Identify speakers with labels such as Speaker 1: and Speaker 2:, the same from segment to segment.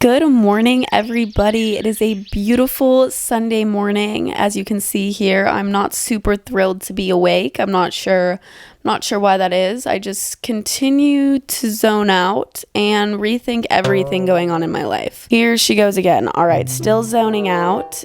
Speaker 1: Good morning, everybody. It is a beautiful Sunday morning. As you can see here, I'm not super thrilled to be awake. I'm not sure why that is. I just continue to zone out and rethink everything going on in my life. Here she goes again. All right, still zoning out.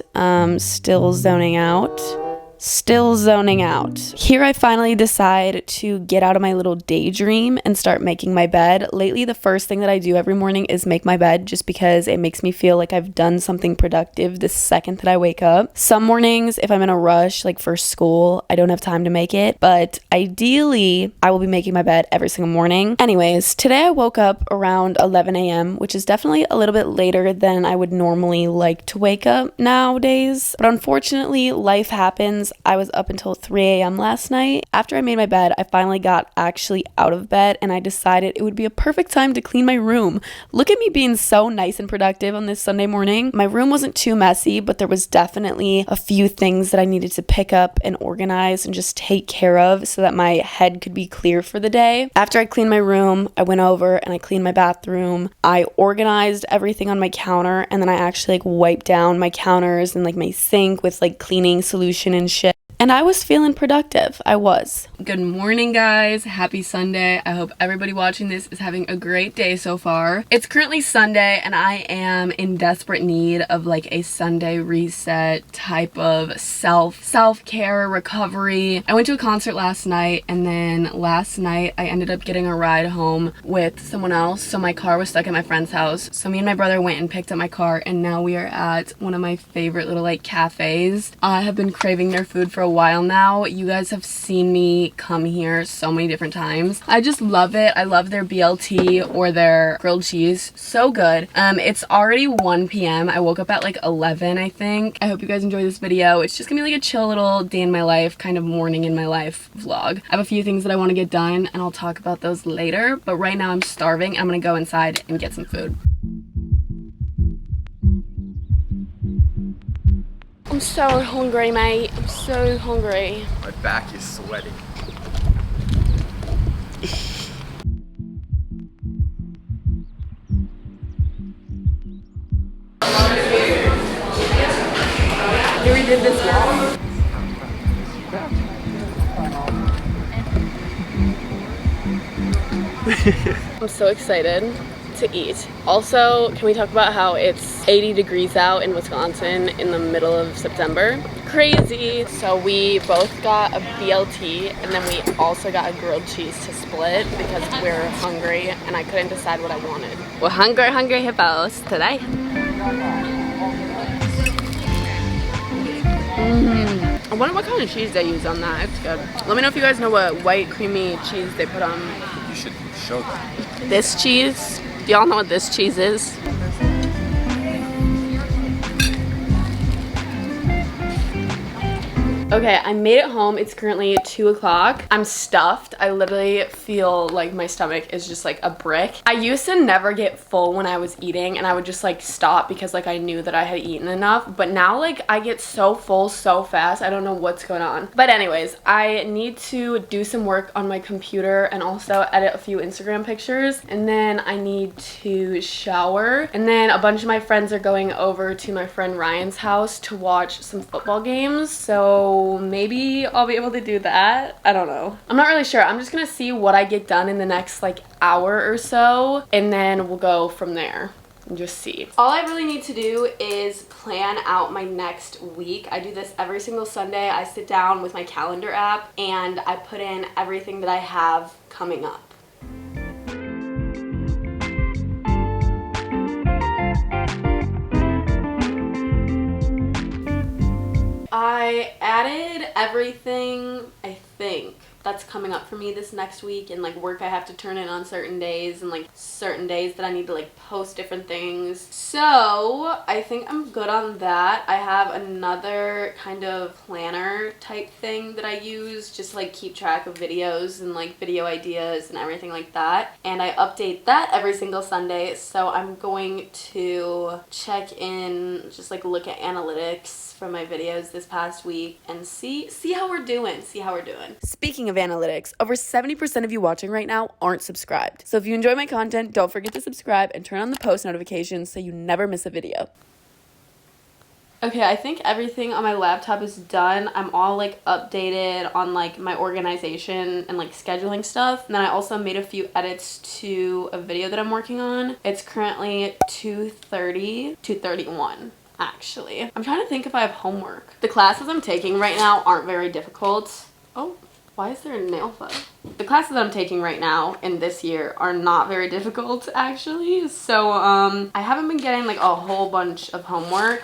Speaker 1: Still zoning out. Here I finally decide to get out of my little daydream and start making my bed. Lately, the first thing that I do every morning is make my bed just because it makes me feel like I've done something productive the second that I wake up. Some mornings, if I'm in a rush, like for school, I don't have time to make it, but ideally, I will be making my bed every single morning. Anyways, today I woke up around 11 a.m., which is definitely a little bit later than I would normally like to wake up nowadays, but unfortunately, life happens. I was up until 3 a.m. last night. After I made my bed, I finally got actually out of bed and I decided it would be a perfect time to clean my room. Look at me being so nice and productive on this Sunday morning. My room wasn't too messy, but there was definitely a few things that I needed to pick up and organize and just take care of so that my head could be clear for the day. After I cleaned my room, I went over and I cleaned my bathroom. I organized everything on my counter and then I actually wiped down my counters and my sink with cleaning solution and shit. And I was feeling productive. I was. Good morning, guys. Happy Sunday. I hope everybody watching this is having a great day so far. It's currently Sunday and I am in desperate need of a Sunday reset type of self-care recovery. I went to a concert last night and then last night I ended up getting a ride home with someone else. So my car was stuck at my friend's house. So me and my brother went and picked up my car and now we are at one of my favorite little cafes. I have been craving their food for a while now. You guys have seen me come here so many different times. I just love it. I love their BLT or their grilled cheese. So good. It's already 1 p.m. I woke up at 11, I think. I hope you guys enjoy this video. It's just gonna be a chill little day in my life, kind of morning in my life vlog. I have a few things that I want to get done and I'll talk about those later, but right now I'm starving. I'm gonna go inside and get some food. I'm so hungry, mate. I'm so hungry.
Speaker 2: My back is sweating.
Speaker 1: You redid this vlog? I'm so excited to eat. Also, can we talk about how it's 80 degrees out in Wisconsin in the middle of September? Crazy. So we both got a BLT and then we also got a grilled cheese to split because we're hungry and I couldn't decide what I wanted. We're hungry hippos today. I wonder what kind of cheese they use on that. It's good. Let me know if you guys know what white creamy cheese they put on.
Speaker 2: You should show them.
Speaker 1: This cheese. Do y'all know what this cheese is? Okay, I made it home. It's currently 2 o'clock. I'm stuffed. I literally feel like my stomach is just a brick. I used to never get full when I was eating and I would just stop because I knew that I had eaten enough. But now I get so full so fast. I don't know what's going on. But anyways, I need to do some work on my computer and also edit a few Instagram pictures. And then I need to shower. And then a bunch of my friends are going over to my friend Ryan's house to watch some football games. So maybe I'll be able to do that. I don't know. I'm not really sure. I'm just gonna see what I get done in the next hour or so and then we'll go from there and just see. All I really need to do is plan out my next week. I do this every single Sunday. I sit down with my calendar app and I put in everything that I have coming up. I added everything, I think, that's coming up for me this next week and work I have to turn in on certain days and certain days that I need to post different things. So I think I'm good on that. I have another kind of planner type thing that I use just to keep track of videos and video ideas and everything like that. And I update that every single Sunday. So I'm going to check in, just look at analytics from my videos this past week and see how we're doing. Speaking of of analytics. Over 70% of you watching right now aren't subscribed. So if you enjoy my content, don't forget to subscribe and turn on the post notifications so you never miss a video. Okay, I think everything on my laptop is done. I'm all like updated on like my organization and like scheduling stuff. And then I also made a few edits to a video that I'm working on. It's currently 2:31 actually. I'm trying to think if I have homework. The classes I'm taking right now aren't very difficult. Oh, why is there a nail file? The classes that I'm taking right now in this year are not very difficult actually. So I haven't been getting like a whole bunch of homework.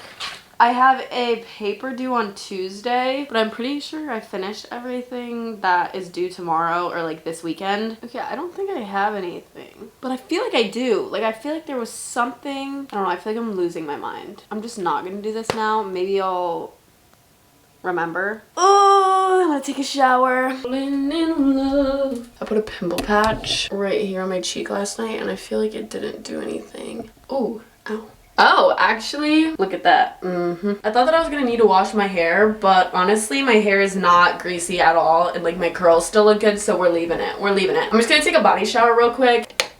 Speaker 1: I have a paper due on Tuesday, but I'm pretty sure I finished everything that is due tomorrow or like this weekend. Okay, I don't think I have anything, but I feel like I do. Like, I feel like there was something. I don't know, I feel like I'm losing my mind. I'm just not gonna do this now. Maybe I'll remember. Oh, I want to take a shower. In love. I put a pimple patch right here on my cheek last night, and I feel like it didn't do anything. Oh, ow. Oh, actually, look at that. I thought that I was gonna need to wash my hair, but honestly, my hair is not greasy at all, and like my curls still look good, so we're leaving it. We're leaving it. I'm just gonna take a body shower real quick.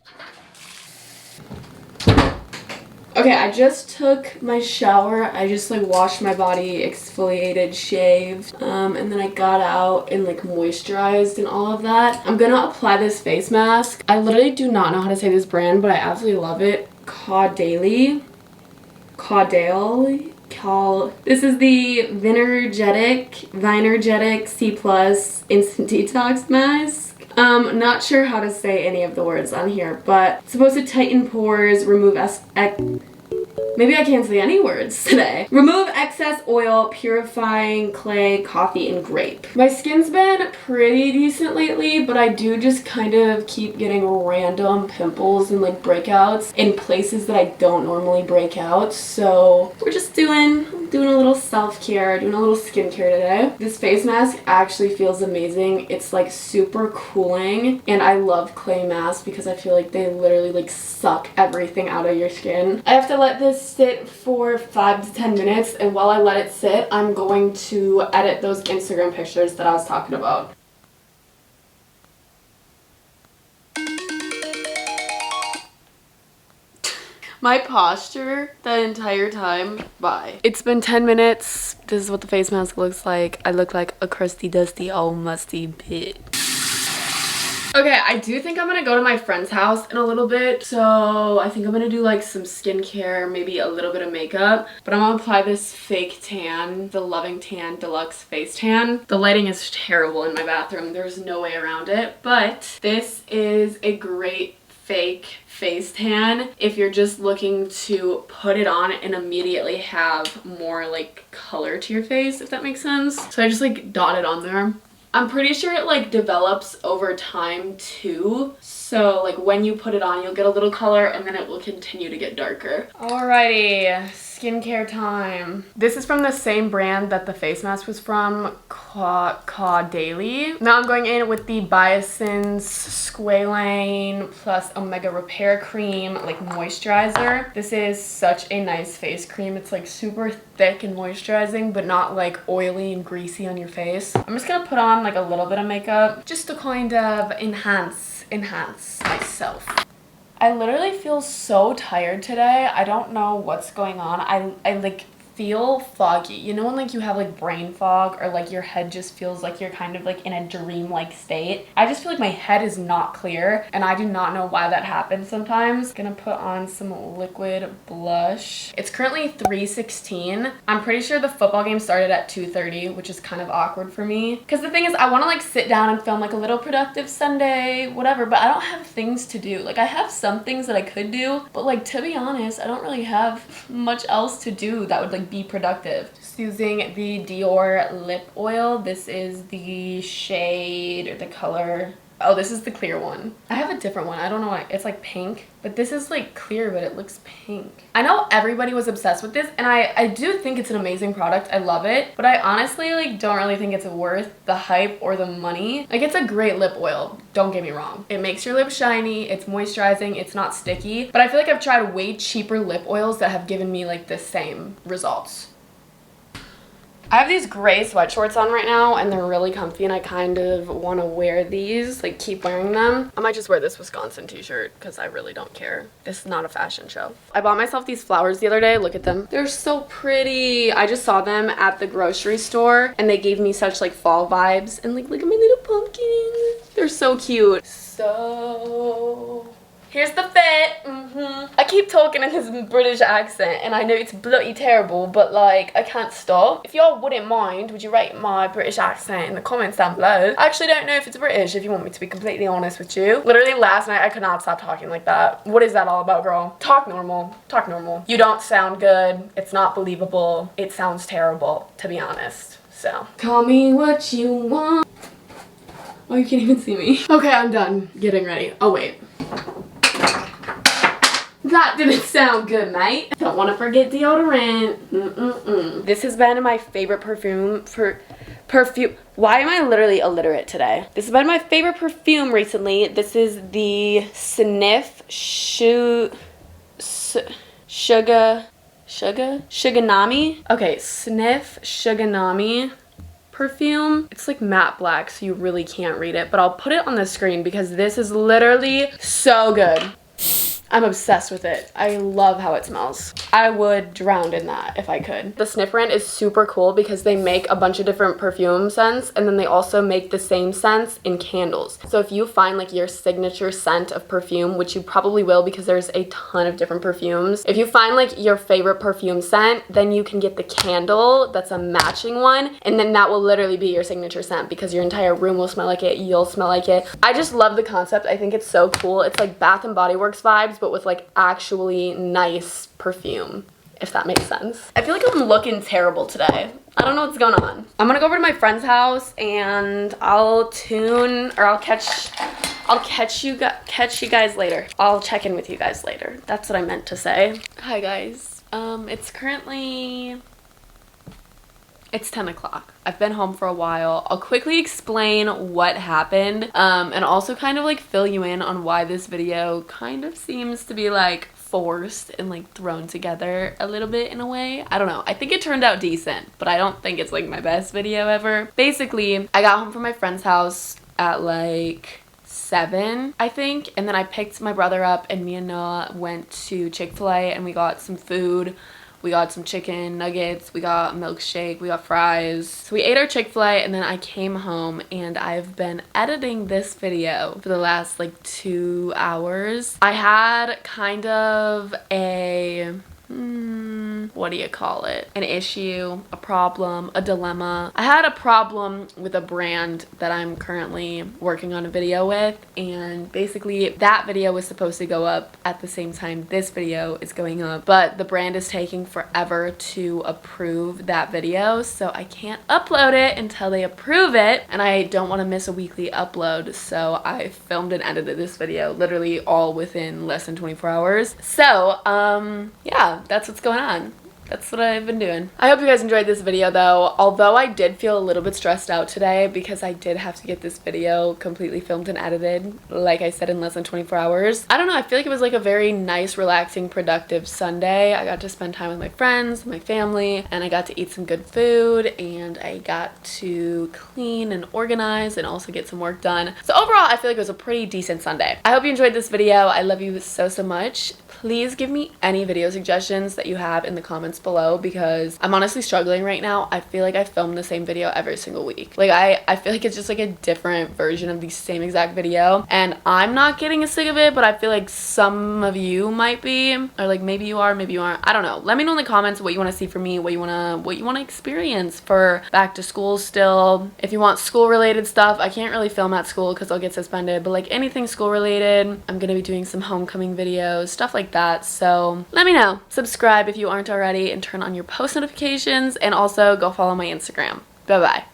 Speaker 1: Okay, I just took my shower. I just like washed my body, exfoliated, shaved, and then I got out and like moisturized and all of that. I'm gonna apply this face mask. I literally do not know how to say this brand, but I absolutely love it. This is the Vinergetic C+ Instant Detox Mask. Not sure how to say any of the words on here, but it's supposed to tighten pores, remove maybe I can't say any words today. Remove excess oil, purifying clay, coffee, and grape. My skin's been pretty decent lately, but I do just kind of keep getting random pimples and like breakouts in places that I don't normally break out. So we're just doing a little self-care, doing a little skincare today. This face mask actually feels amazing. It's like super cooling, and I love clay masks because I feel like they literally like suck everything out of your skin. I have to let this sit for 5 to 10 minutes, and while I let it sit, I'm going to edit those Instagram pictures that I was talking about. My posture the entire time, bye. It's been 10 minutes. This is what the face mask looks like. I look like a crusty, dusty, old musty bitch. Okay, I do think I'm gonna go to my friend's house in a little bit. So I think I'm gonna do like some skincare, maybe a little bit of makeup. But I'm gonna apply this fake tan, the Loving Tan Deluxe Face Tan. The lighting is terrible in my bathroom. There's no way around it. But this is a great fake face tan if you're just looking to put it on and immediately have more like color to your face, if that makes sense. So I just like dot it on there. I'm pretty sure it like develops over time too. So like when you put it on, you'll get a little color and then it will continue to get darker. Alrighty, skincare time. This is from the same brand that the face mask was from, Daily. Now I'm going in with the Biossance Squalane plus Omega Repair Cream, like moisturizer. This is such a nice face cream. It's like super thick and moisturizing, but not like oily and greasy on your face. I'm just gonna put on like a little bit of makeup just to kind of enhance myself. I literally feel so tired today. I don't know what's going on. I like feel foggy. You know when like you have like brain fog, or like your head just feels like you're kind of like in a dream-like state? I just feel like my head is not clear, and I do not know why that happens sometimes. Gonna put on some liquid blush. It's currently 3:16. I'm pretty sure the football game started at 2:30, which is kind of awkward for me. Because the thing is, I want to like sit down and film like a little productive Sunday, whatever, but I don't have things to do. Like I have some things that I could do, but like to be honest, I don't really have much else to do that would like be productive. Just using the Dior lip oil. This is the shade, or the color. Oh, this is the clear one. I have a different one. I don't know why. It's like pink, but this is like clear, but it looks pink. I know everybody was obsessed with this, and I do think it's an amazing product. I love it, but I honestly like don't really think it's worth the hype or the money. Like it's a great lip oil, don't get me wrong. It makes your lips shiny, it's moisturizing, it's not sticky, but I feel like I've tried way cheaper lip oils that have given me like the same results. I have these gray sweat shorts on right now and they're really comfy and I kind of want to wear these, like keep wearing them. I might just wear this Wisconsin t-shirt because I really don't care. This is not a fashion show. I bought myself these flowers the other day. Look at them. They're so pretty. I just saw them at the grocery store and they gave me such like fall vibes. And like, look at my little pumpkin. They're so cute. So here's the fit. I keep talking in this British accent and I know it's bloody terrible, but like I can't stop. If y'all wouldn't mind, would you rate my British accent in the comments down below? I actually don't know if it's British, if you want me to be completely honest with you. Literally last night I could not stop talking like that. What is that all about, girl? Talk normal. Talk normal. You don't sound good. It's not believable. It sounds terrible, to be honest. So call me what you want. Oh, you can't even see me. Okay, I'm done getting ready. Oh wait. That didn't sound good, mate. Don't want to forget deodorant. This has been my favorite perfume. Why am I literally illiterate today? This has been my favorite perfume recently. This is the Sniff Suganami. Okay, Sniff Suganami perfume. It's like matte black, so you really can't read it, but I'll put it on the screen because this is literally so good. I'm obsessed with it. I love how it smells. I would drown in that if I could. The Sniff brand is super cool because they make a bunch of different perfume scents and then they also make the same scents in candles. So if you find like your signature scent of perfume, which you probably will because there's a ton of different perfumes, if you find like your favorite perfume scent, then you can get the candle that's a matching one and then that will literally be your signature scent because your entire room will smell like it, you'll smell like it. I just love the concept. I think it's so cool. It's like Bath and Body Works vibes but with like actually nice perfume, if that makes sense. I feel like I'm looking terrible today. I don't know what's going on. I'm gonna go over to my friend's house and I'll catch you guys later. I'll check in with you guys later. That's what I meant to say. Hi guys. It's 10 o'clock. I've been home for a while. I'll quickly explain what happened and also kind of like fill you in on why this video kind of seems to be like forced and like thrown together a little bit in a way. I don't know. I think it turned out decent, but I don't think it's like my best video ever. Basically, I got home from my friend's house at like 7, I think, and then I picked my brother up and me and Noah went to Chick-fil-A and we got some food. We got some chicken nuggets, we got a milkshake, we got fries. So we ate our Chick-fil-A and then I came home and I've been editing this video for the last like 2 hours. I had kind of a what do you call it? An issue, a problem, a dilemma. I had a problem with a brand that I'm currently working on a video with, and basically that video was supposed to go up at the same time this video is going up, but the brand is taking forever to approve that video, so I can't upload it until they approve it, and I don't want to miss a weekly upload, so I filmed and edited this video literally all within less than 24 hours. So yeah, that's what's going on. That's what I've been doing. I hope you guys enjoyed this video though, although I did feel a little bit stressed out today because I did have to get this video completely filmed and edited, like I said, in less than 24 hours. I don't know, I feel like it was like a very nice, relaxing, productive Sunday. I got to spend time with my friends, my family, and I got to eat some good food, and I got to clean and organize and also get some work done. So overall, I feel like it was a pretty decent Sunday. I hope you enjoyed this video. I love you so much. Please give me any video suggestions that you have in the comments below because I'm honestly struggling right now. I feel like I film the same video every single week. Like I feel like it's just like a different version of the same exact video, and I'm not getting sick of it, but I feel like some of you might be, or like maybe you are, maybe you aren't. I don't know. Let me know in the comments what you want to see from me, what you want to experience for back to school still. If you want school related stuff, I can't really film at school because I'll get suspended, but like anything school related, I'm gonna be doing some homecoming videos, stuff like that. So let me know. Subscribe if you aren't already and turn on your post notifications, and also go follow my Instagram. Bye bye.